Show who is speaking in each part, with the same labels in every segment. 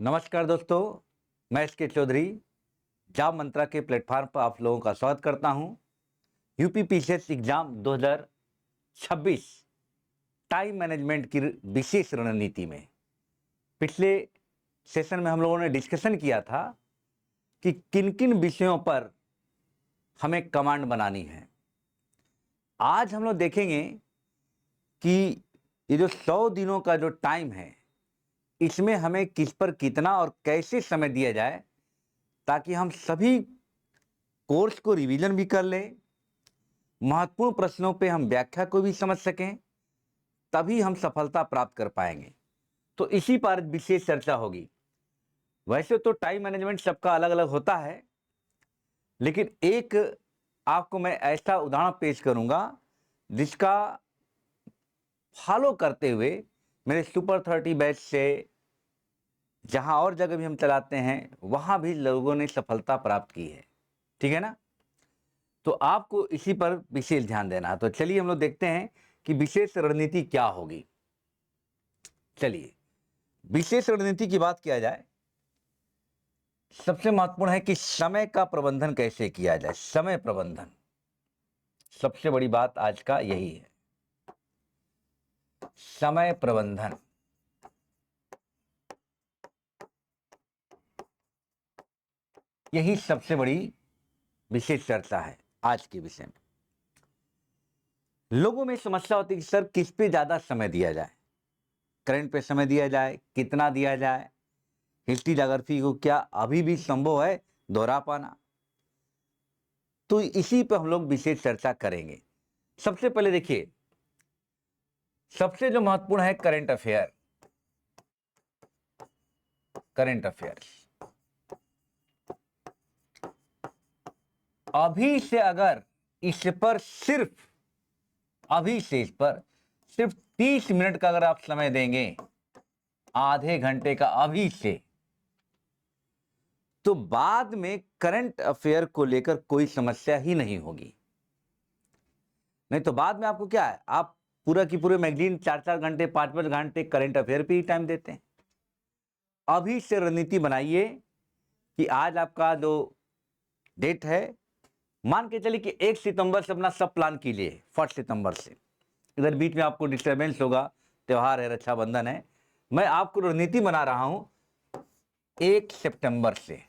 Speaker 1: नमस्कार दोस्तों, मैं एस के चौधरी जॉब मंत्रा के प्लेटफॉर्म पर आप लोगों का स्वागत करता हूं। UP PCS exam 2026 time management की विशेष रणनीति में पिछले सेशन में हम लोगों ने डिस्कशन किया था कि किन किन विषयों पर हमें कमांड बनानी है। आज हम लोग देखेंगे कि ये जो 100 दिनों का जो टाइम है, इसमें हमें किस पर कितना और कैसे समय दिया जाए ताकि हम सभी कोर्स को रिवीजन भी कर लें, महत्वपूर्ण प्रश्नों पे हम व्याख्या को भी समझ सकें, तभी हम सफलता प्राप्त कर पाएंगे। तो इसी पर विशेष चर्चा होगी। वैसे तो टाइम मैनेजमेंट सबका अलग अलग होता है, लेकिन एक आपको मैं ऐसा उदाहरण पेश करूंगा जिसका फॉलो करते हुए मेरे सुपर 30 बैच से जहां और जगह भी हम चलाते हैं वहां भी लोगों ने सफलता प्राप्त की है। ठीक है ना? तो आपको इसी पर विशेष ध्यान देना है। तो चलिए हम लोग देखते हैं कि विशेष रणनीति क्या होगी। चलिए, विशेष रणनीति की बात किया जाए, सबसे महत्वपूर्ण है कि समय का प्रबंधन कैसे किया जाए। समय प्रबंधन सबसे बड़ी बात आज का यही है। समय प्रबंधन, यही सबसे बड़ी विशेष चर्चा है आज के विषय में। लोगों में समस्या होती है कि सर किस पे ज्यादा समय दिया जाए, करंट पे समय दिया जाए, कितना दिया जाए, हिस्ट्री ज्योग्राफी को क्या अभी भी संभव है दोहरा पाना। तो इसी पे हम लोग विशेष चर्चा करेंगे। सबसे पहले देखिए, सबसे जो महत्वपूर्ण है करंट अफेयर। करंट अफेयर्स अभी से अगर इस पर सिर्फ अभी से इस पर सिर्फ 30 मिनट का अगर आप समय देंगे, आधे घंटे का अभी से, तो बाद में करंट अफेयर को लेकर कोई समस्या ही नहीं होगी। नहीं तो बाद में आपको क्या है, आप पूरा की पूरे मैगजीन 4-4 घंटे 5-5 घंटे करंट अफेयर पे ही टाइम देते हैं। अभी से रणनीति बनाइए कि आज आपका जो डेट है, मान के चलिए कि 1 सितंबर से अपना सब प्लान कीजिए। 1 सितंबर से इधर बीच में आपको डिस्टर्बेंस होगा, त्योहार है, रक्षाबंधन है। मैं आपको रणनीति बना रहा हूं 1 सितंबर से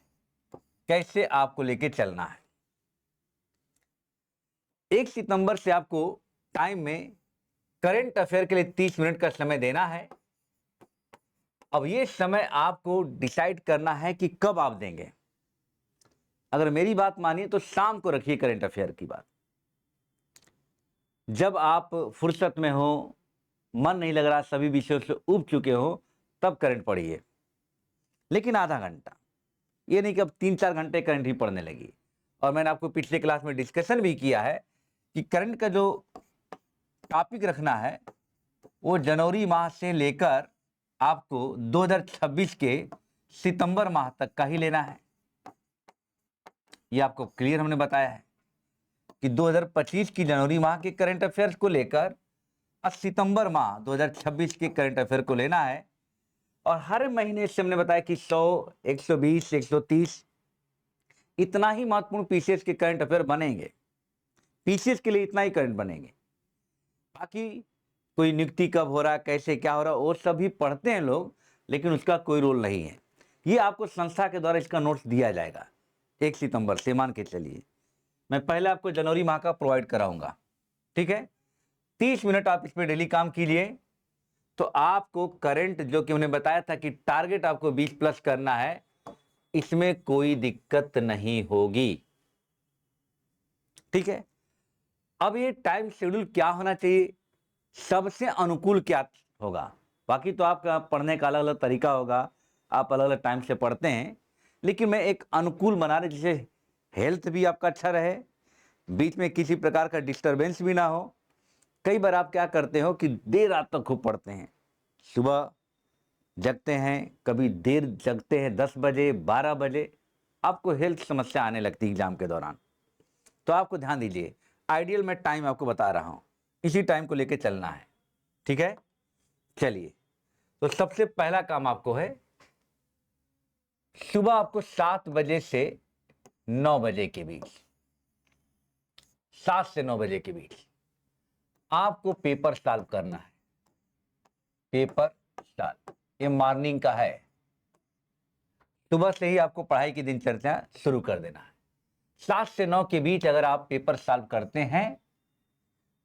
Speaker 1: कैसे आपको लेके चलना है। 1 सितंबर से आपको टाइम में करंट अफेयर के लिए 30 मिनट का समय देना है। अब ये समय आपको डिसाइड करना है कि कब आप देंगे। अगर मेरी बात मानिए तो शाम को रखिए करंट अफेयर की बात। जब आप फुर्सत में हो, मन नहीं लग रहा, सभी विषयों से उब चुके हो, तब करंट पढ़िए, लेकिन आधा घंटा। ये नहीं कि अब 3-4 घंटे करंट ही पढ़ने लगी। और मैंने आपको पिछले क्लास में डिस्कशन भी किया है कि करंट का जो टॉपिक रखना है वो जनवरी माह से लेकर आपको 2026 के सितंबर माह तक का ही लेना है। ये आपको क्लियर हमने बताया है कि 2025 की जनवरी माह के करंट अफेयर्स को लेकर और सितंबर माह 2026 के करंट अफेयर को लेना है। और हर महीने से हमने बताया कि 100, 120, 130 इतना ही महत्वपूर्ण पीसीएस के करंट अफेयर बनेंगे। पीसीएस के लिए इतना ही करंट बनेंगे। बाकी कोई नियुक्ति कब हो रहा है, कैसे क्या हो रहा है, वो सभी पढ़ते हैं लोग, लेकिन उसका कोई रोल नहीं है। ये आपको संस्था के द्वारा इसका नोट्स दिया जाएगा 1 सितंबर से। मान के चलिए मैं पहले आपको जनवरी माह का प्रोवाइड कराऊंगा, ठीक है। 30 मिनट आप इस पर डेली काम कीजिए, तो आपको करंट जो कि हमने बताया था कि टारगेट आपको 20 प्लस करना है, इसमें कोई दिक्कत नहीं होगी। ठीक है। अब ये टाइम शेड्यूल क्या होना चाहिए, सबसे अनुकूल क्या होगा। बाकी तो आपका पढ़ने का अलग अलग तरीका होगा, आप अलग अलग टाइम से पढ़ते हैं, लेकिन मैं एक अनुकूल बना रहे जिससे हेल्थ भी आपका अच्छा रहे, बीच में किसी प्रकार का डिस्टरबेंस भी ना हो। कई बार आप क्या करते हो कि देर रात तक खूब पढ़ते हैं, सुबह जगते हैं, कभी देर जगते हैं 10 बजे 12 बजे, आपको हेल्थ समस्या आने लगती है एग्जाम के दौरान। तो आपको ध्यान दीजिए, आइडियल मैं टाइम आपको बता रहा हूं, इसी टाइम को लेकर चलना है। ठीक है। चलिए, तो सबसे पहला काम आपको है सुबह आपको 7 बजे से 9 बजे के बीच, 7 से 9 बजे के बीच आपको पेपर सॉल्व करना है। पेपर सॉल्व ये मॉर्निंग का है, सुबह से ही आपको पढ़ाई की दिनचर्या शुरू कर देना है। 7 से 9 के बीच अगर आप पेपर सॉल्व करते हैं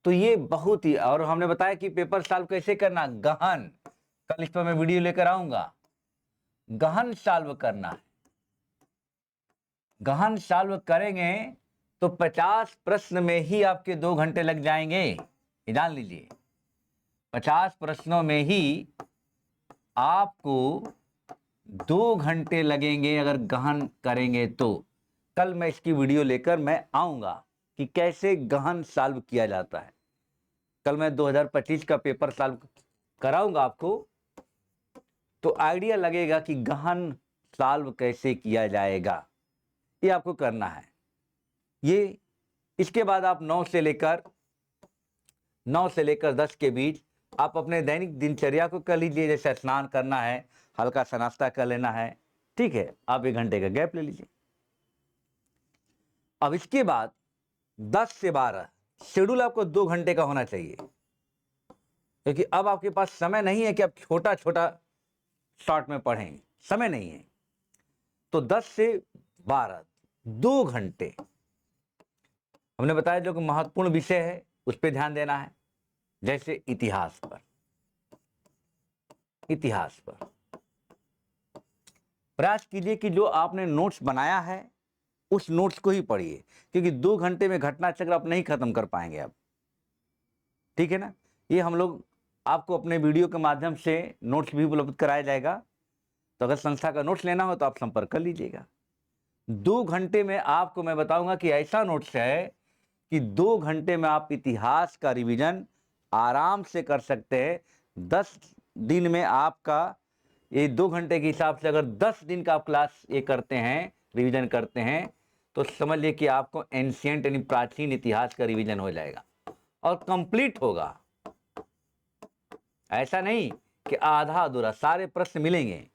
Speaker 1: तो ये बहुत ही, और हमने बताया कि पेपर सॉल्व कैसे करना, गहन, कल इस पर मैं वीडियो लेकर आऊंगा। गहन सॉल्व करना है। गहन सॉल्व करेंगे तो 50 प्रश्न में ही आपके 2 घंटे लग जाएंगे। ये जान लीजिए, 50 प्रश्नों में ही आपको 2 घंटे लगेंगे अगर गहन करेंगे तो। कल मैं इसकी वीडियो लेकर मैं आऊंगा कि कैसे गहन सॉल्व किया जाता है। कल मैं 2025 का पेपर सॉल्व कराऊंगा आपको, तो आइडिया लगेगा कि गहन सॉल्व कैसे किया जाएगा। ये आपको करना है। ये इसके बाद आप 9 से लेकर 10 के बीच आप अपने दैनिक दिनचर्या को कर लीजिए। जैसे स्नान करना है, हल्का सा नाश्ता कर लेना है, ठीक है, आप 1 घंटे का गैप ले लीजिए। अब इसके बाद 10 से 12 शेड्यूल आपको 2 घंटे का होना चाहिए, क्योंकि अब आपके पास समय नहीं है कि आप छोटा छोटा शॉर्ट में पढ़ें, समय नहीं है। तो 10 से 12 2 घंटे हमने बताया जो कि महत्वपूर्ण विषय है उस पर ध्यान देना है। जैसे इतिहास पर, इतिहास पर प्रयास कीजिए कि जो आपने नोट्स बनाया है उस नोट्स को ही पढ़िए, क्योंकि 2 घंटे में घटना चक्र आप नहीं खत्म कर पाएंगे आप, ठीक है ना। ये हम लोग आपको अपने वीडियो के माध्यम से नोट्स भी उपलब्ध कराया जाएगा, तो अगर संस्था का नोट्स लेना हो तो आप संपर्क कर लीजिएगा। 2 घंटे में आपको मैं बताऊंगा कि ऐसा नोट्स है कि 2 घंटे में आप इतिहास का रिवीजन आराम से कर सकते हैं। 10 दिन में आपका ये 2 घंटे के हिसाब से अगर 10 दिन का आप क्लास ये करते हैं, रिवीजन करते हैं, तो समझ लीजिए कि आपको एंशिएंट यानी प्राचीन इतिहास का रिवीजन हो जाएगा और कंप्लीट होगा। ऐसा नहीं कि आधा अधूरा, सारे प्रश्न मिलेंगे।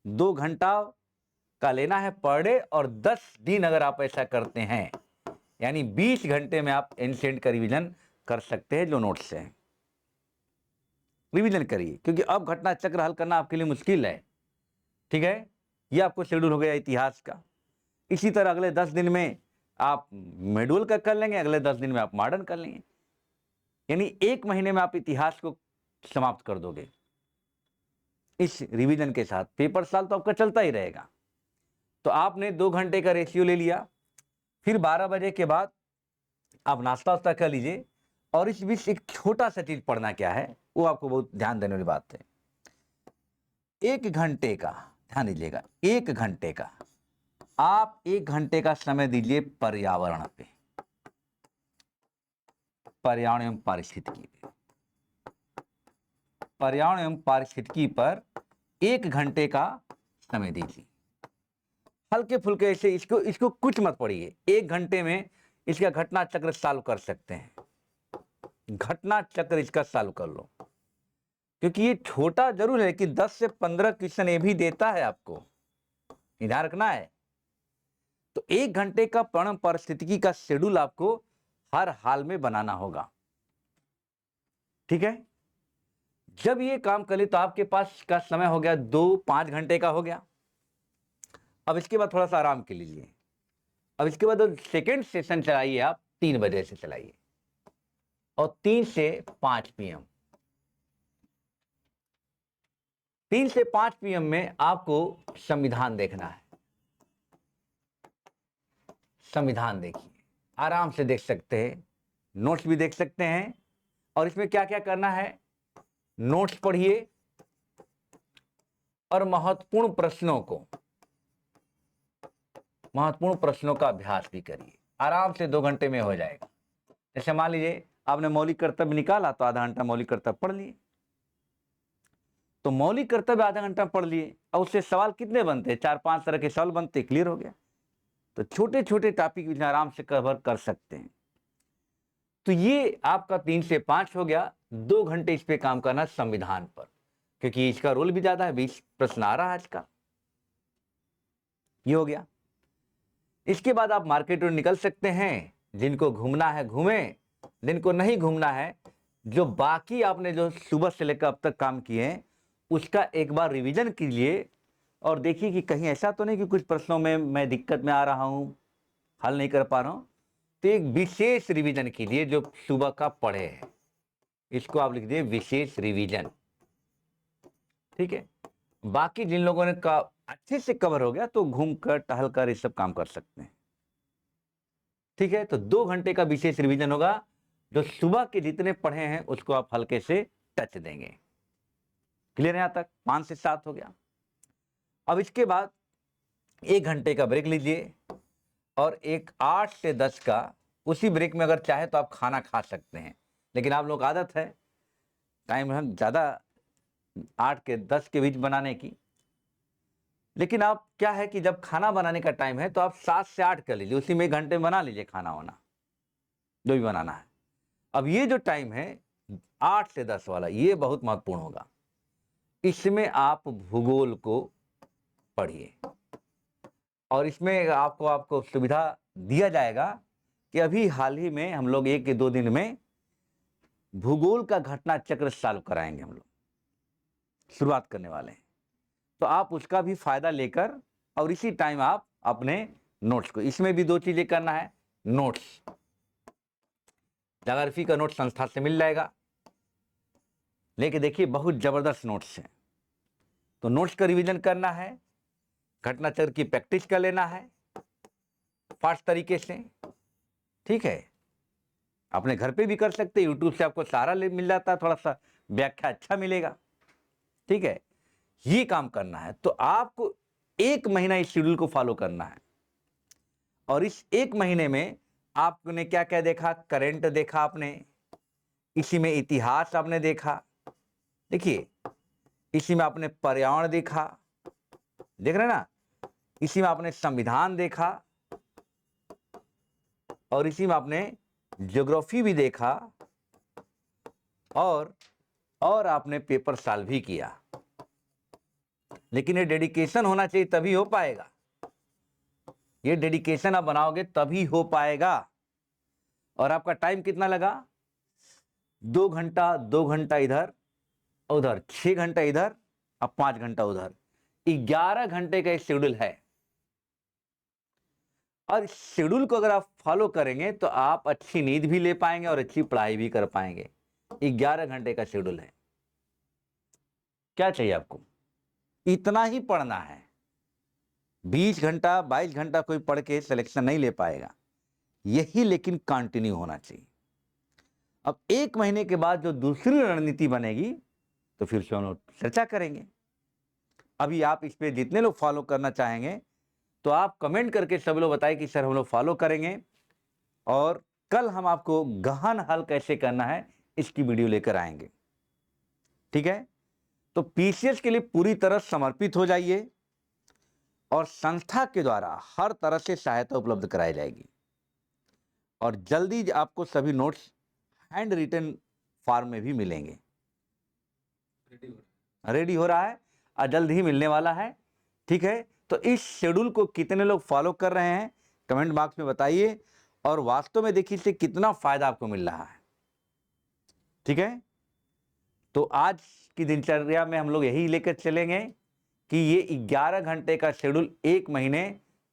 Speaker 1: 2 घंटा का लेना है पर डे, और 10 दिन अगर आप ऐसा करते हैं यानी 20 घंटे में आप एंशिएंट का रिवीजन कर सकते हैं। जो नोट्स हैं रिवीजन करिए, क्योंकि अब घटना चक्र हल करना आपके लिए मुश्किल है, ठीक है। ये आपको शेड्यूल हो गया इतिहास का। इसी तरह अगले 10 दिन में आप मेडुअल का कर लेंगे, अगले 10 दिन में आप मॉडर्न कर लेंगे, यानी 1 महीने में आप इतिहास को समाप्त कर दोगे इस रिवीजन के साथ। पेपर साल तो आपका चलता ही रहेगा। तो आपने 2 घंटे का रेशियो ले लिया, फिर 12 बजे के बाद आप नाश्ता वास्ता कर लीजिए, और इस बीच एक छोटा सा चीज पढ़ना क्या है वो आपको बहुत ध्यान देने वाली बात है। 1 घंटे का ध्यान दीजिएगा, 1 घंटे का आप 1 घंटे का समय दीजिए पर्यावरण पे, पर्यावरण एवं पारिस्थितिकी पे। पर्यावरण एवं पारिस्थितिकी पर 1 घंटे का समय दीजिए। हल्के फुल्के ऐसे इसको कुछ मत पढ़िए। 1 घंटे में इसका घटना चक्र सॉल्व कर सकते हैं। घटना चक्र इसका सॉल्व कर लो, क्योंकि ये छोटा जरूर है कि 10 से 15 क्वेश्चन ये भी देता है, आपको ध्यान रखना है। तो 1 घंटे का पर्यावरण परिस्थितिकी का शेड्यूल आपको हर हाल में बनाना होगा, ठीक है। जब ये काम कर ले तो आपके पास का समय हो गया 5 घंटे का हो गया। अब इसके बाद थोड़ा सा आराम के लीजिए। अब इसके बाद सेकेंड सेशन चलाइए, आप 3 बजे से चलाइए, और 3 से 5 पीएम, 3 से 5 पीएम में आपको संविधान देखना है। संविधान देखिए, आराम से देख सकते हैं, नोट्स भी देख सकते हैं। और इसमें क्या क्या करना है, नोट्स पढ़िए और महत्वपूर्ण प्रश्नों का अभ्यास भी करिए। आराम से 2 घंटे में हो जाएगा। जैसे मान लीजिए आपने मौलिक कर्तव्य निकाला तो आधा घंटा मौलिक कर्तव्य पढ़ लिए, तो मौलिक कर्तव्य आधा घंटा पढ़ लिए, और उससे सवाल कितने बनते हैं, 4-5 तरह के सवाल बनते, क्लियर हो गया। तो छोटे छोटे टॉपिक भी आराम से कवर कर सकते हैं। तो ये आपका 3 से 5 हो गया। 2 घंटे इस पे काम करना संविधान पर, क्योंकि इसका रोल भी ज्यादा है, 20 प्रश्न आ रहा है आज का। ये हो गया। इसके बाद आप मार्केट में निकल सकते हैं, जिनको घूमना है घूमें, जिनको नहीं घूमना है, जो बाकी आपने जो सुबह से लेकर अब तक काम किए हैं उसका एक बार रिवीजन कीजिए और देखिए कि कहीं ऐसा तो नहीं कि कुछ प्रश्नों में मैं दिक्कत में आ रहा हूँ, हल नहीं कर पा रहा हूँ। तो एक विशेष रिवीजन कीजिए जो सुबह का पढ़े हैं, इसको आप लिख दिए विशेष रिवीजन, ठीक है। बाकी जिन लोगों ने का अच्छे से कवर हो गया तो घूम कर टहल कर ये सब काम कर सकते हैं, ठीक है। तो 2 घंटे का विशेष रिवीजन होगा, जो सुबह के जितने पढ़े हैं उसको आप हल्के से टच देंगे। क्लियर है? यहां तक 5 से 7 हो गया। अब इसके बाद 1 घंटे का ब्रेक लीजिए और एक 8 से 10 का, उसी ब्रेक में अगर चाहे तो आप खाना खा सकते हैं, लेकिन आप लोग आदत है टाइम हम ज़्यादा 8 के 10 के बीच बनाने की, लेकिन आप क्या है कि जब खाना बनाने का टाइम है तो आप 7 से 8 कर लीजिए, उसी में 1 घंटे में बना लीजिए खाना वाना जो भी बनाना है। अब ये जो टाइम है 8 से 10 वाला, ये बहुत महत्वपूर्ण होगा। इसमें आप भूगोल को पढ़िए और इसमें आपको सुविधा दिया जाएगा कि अभी हाल ही में हम लोग 1 या 2 दिन में भूगोल का घटना चक्र चालू कराएंगे, हम लोग शुरुआत करने वाले हैं। तो आप उसका भी फायदा लेकर और इसी टाइम आप अपने नोट्स को, इसमें भी 2 चीजें करना है। नोट्स, ज्योग्राफी का नोट संस्था से मिल जाएगा, लेके देखिए बहुत जबरदस्त नोट्स हैं। तो नोट्स का रिवीजन करना है, घटना चक्र की प्रैक्टिस कर लेना है फास्ट तरीके से, ठीक है। अपने घर पे भी कर सकते हैं, यूट्यूब से आपको सारा मिल जाता है, थोड़ा सा व्याख्या अच्छा मिलेगा, ठीक है। ये काम करना है तो आपको 1 महीना इस शेड्यूल को फॉलो करना है और इस 1 महीने में आपने क्या क्या देखा, करंट देखा आपने, इसी में इतिहास आपने देखा, देखिए इसी में आपने पर्यावरण देखा, देख रहे हैं ना, इसी में आपने संविधान देखा और इसी में आपने ज्योग्राफी भी देखा और आपने पेपर सॉल्व भी किया। लेकिन ये डेडिकेशन होना चाहिए तभी हो पाएगा, ये डेडिकेशन आप बनाओगे तभी हो पाएगा। और आपका टाइम कितना लगा, 2 घंटा, 2 घंटा इधर उधर, 6 घंटा इधर अब 5 घंटा उधर, 11 घंटे का शेड्यूल है। और इस शेड्यूल को अगर आप फॉलो करेंगे तो आप अच्छी नींद भी ले पाएंगे और अच्छी पढ़ाई भी कर पाएंगे। 11 घंटे का शेड्यूल है, क्या चाहिए आपको, इतना ही पढ़ना है। 20 घंटा 22 घंटा कोई पढ़ के सिलेक्शन नहीं ले पाएगा, यही लेकिन कंटिन्यू होना चाहिए। अब 1 महीने के बाद जो दूसरी रणनीति बनेगी तो फिर से हम लोग चर्चा करेंगे। अभी आप इस पे जितने लोग फॉलो करना चाहेंगे तो आप कमेंट करके सब लोग बताएं कि सर हम लोग फॉलो करेंगे, और कल हम आपको गहन हल कैसे करना है इसकी वीडियो लेकर आएंगे, ठीक है। तो पीसीएस के लिए पूरी तरह समर्पित हो जाइए और संस्था के द्वारा हर तरह से सहायता उपलब्ध कराई जाएगी और जल्दी आपको सभी नोट्स हैंड रिटन फॉर्म में भी मिलेंगे। रेडी हो रहा है और जल्द ही मिलने वाला है, ठीक है। तो इस शेड्यूल को कितने लोग फॉलो कर रहे हैं कमेंट बॉक्स में बताइए और वास्तव में देखिए इससे कितना फायदा आपको मिल रहा है, ठीक है। तो आज की दिनचर्या में हम लोग यही लेकर चलेंगे कि ये 11 घंटे का शेड्यूल 1 महीने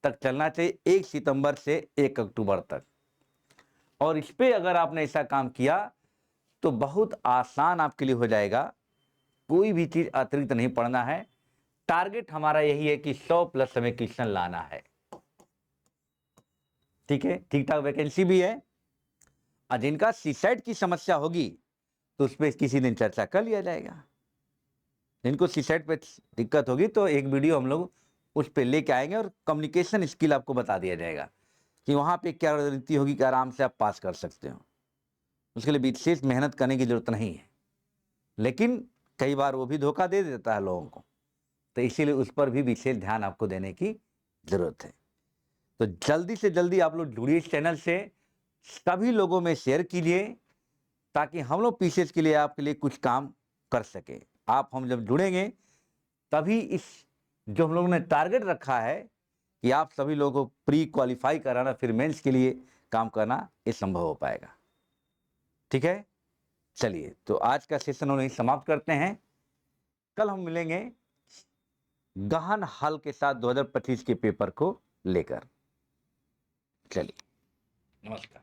Speaker 1: तक चलना चाहिए, 1 सितंबर से 1 अक्टूबर तक। और इस पे अगर आपने ऐसा काम किया तो बहुत आसान आपके लिए हो जाएगा, कोई भी चीज अतिरिक्त नहीं पढ़ना है। टारगेट हमारा यही है कि 100+ हमें क्वेश्चन लाना है, ठीक है। ठीक ठाक वैकेंसी भी है और जिनका सीसेट की समस्या होगी तो उस पर किसी दिन चर्चा कर लिया जाएगा। जिनको सीसेट पे दिक्कत होगी तो एक वीडियो हम लोग उस पर लेके आएंगे और कम्युनिकेशन स्किल आपको बता दिया जाएगा कि वहाँ पे क्या रणनीति होगी कि आराम से आप पास कर सकते हो। उसके लिए विशेष मेहनत करने की जरूरत नहीं है, लेकिन कई बार वो भी धोखा दे देता है लोगों को, तो इसीलिए उस पर भी विशेष ध्यान आपको देने की जरूरत है। तो जल्दी से जल्दी आप लोग जुड़िए इस चैनल से, सभी लोगों में शेयर कीजिए ताकि हम लोग पीसीएस के लिए आपके लिए कुछ काम कर सके। आप हम जब जुड़ेंगे तभी इस जो हम लोगों ने टारगेट रखा है कि आप सभी लोगों को प्री क्वालिफाई कराना, फिर मेंस के लिए काम करना, ये संभव हो पाएगा। ठीक है, चलिए तो आज का सेशन हम यहीं समाप्त करते हैं। कल हम मिलेंगे गहन हल के साथ 2025 के पेपर को लेकर। चलिए, नमस्कार।